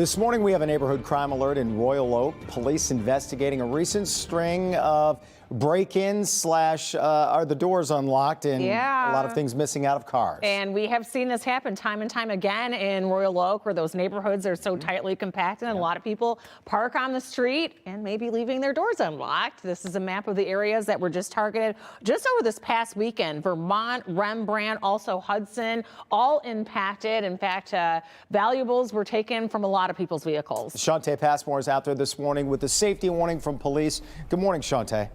This morning, we have a neighborhood crime alert in Royal Oak. Police investigating a recent string of break-ins / are the doors unlocked and a lot of things missing out of cars. And we have seen this happen time and time again in Royal Oak, where those neighborhoods are so tightly compacted and a lot of people park on the street and maybe leaving their doors unlocked. This is a map of the areas that were just targeted just over this past weekend. Vermont, Rembrandt, also Hudson, all impacted. In fact, valuables were taken from a lot of people's vehicles. Shante Passmore is out there this morning with a safety warning from police. Good morning, Shante.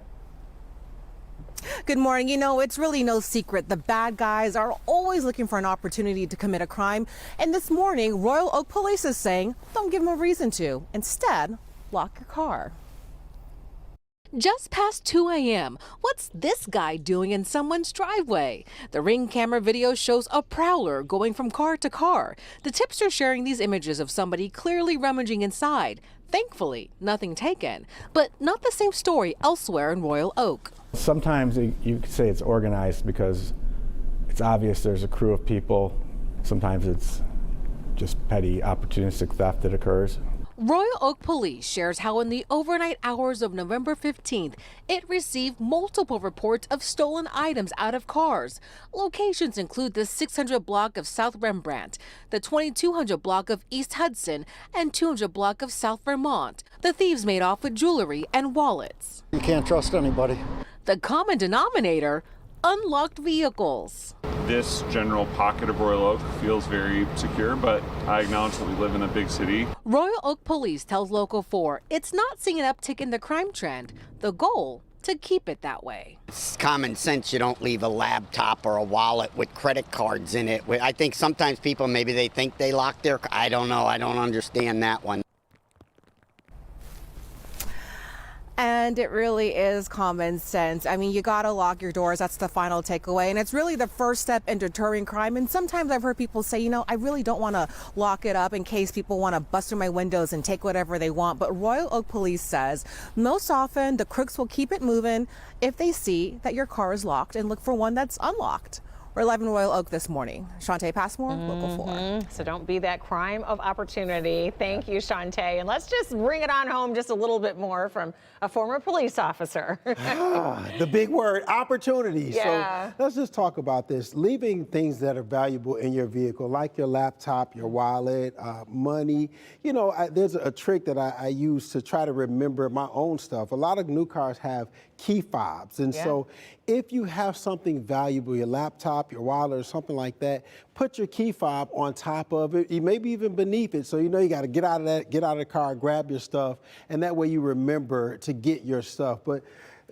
Good morning. You know, it's really no secret. The bad guys are always looking for an opportunity to commit a crime. And this morning, Royal Oak Police is saying, don't give them a reason to. Instead, lock your car. Just past 2 a.m., what's this guy doing in someone's driveway? The Ring camera video shows a prowler going from car to car. The tipster sharing these images of somebody clearly rummaging inside. Thankfully, nothing taken. But not the same story elsewhere in Royal Oak. Sometimes you could say it's organized because it's obvious there's a crew of people. Sometimes it's just petty opportunistic theft that occurs. Royal Oak Police shares how in the overnight hours of November 15th, it received multiple reports of stolen items out of cars. Locations include the 600 block of South Rembrandt, the 2200 block of East Hudson, and 200 block of South Vermont. The thieves made off with jewelry and wallets. You can't trust anybody. The common denominator, unlocked vehicles. This general pocket of Royal Oak feels very secure, but I acknowledge that we live in a big city. Royal Oak Police tells Local 4 it's not seeing an uptick in the crime trend. The goal, to keep it that way. It's common sense. You don't leave a laptop or a wallet with credit cards in it. I think sometimes people, maybe they think they lock their, I don't know, I don't understand that one. And it really is common sense. I mean, you gotta lock your doors. That's the final takeaway. And it's really the first step in deterring crime. And sometimes I've heard people say, you know, I really don't want to lock it up in case people want to bust through my windows and take whatever they want. But Royal Oak Police says most often the crooks will keep it moving if they see that your car is locked and look for one that's unlocked. We're live in Royal Oak this morning. Shante Passmore, Local 4. So don't be that crime of opportunity. Thank you, Shante. And let's just bring it on home just a little bit more from a former police officer. The big word, opportunity. Yeah. So let's just talk about this. Leaving things that are valuable in your vehicle, like your laptop, your wallet, money. You know, there's a trick that I use to try to remember my own stuff. A lot of new cars have key fobs. And so if you have something valuable, your laptop, your wallet, or something like that, put your key fob on top of it, maybe even beneath it. So you know you got to get out of the car, grab your stuff, and that way you remember to get your stuff. But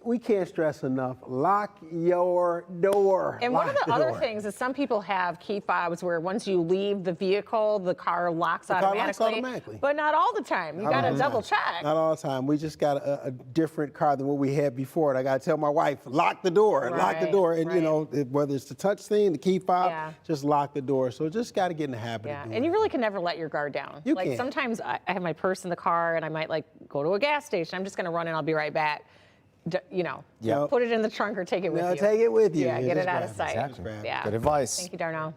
we can't stress enough, lock your door. And one of the other things is some people have key fobs where once you leave the vehicle, the car locks automatically. But not all the time. You got to double check. Not all the time. We just got a different car than what we had before. And I got to tell my wife, lock the door, lock the door. And you know, whether it's the touch thing, the key fob, just lock the door. So just got to get in the habit of doing And you it. really can never let your guard down. You like can't. sometimes I have my purse in the car and I might like go to a gas station. I'm just going to run and I'll be right back. You know, put it in the trunk or take it with you. Take it with you. Yeah, get it out of sight. Exactly. Yeah. Good advice. Thank you, Darnell.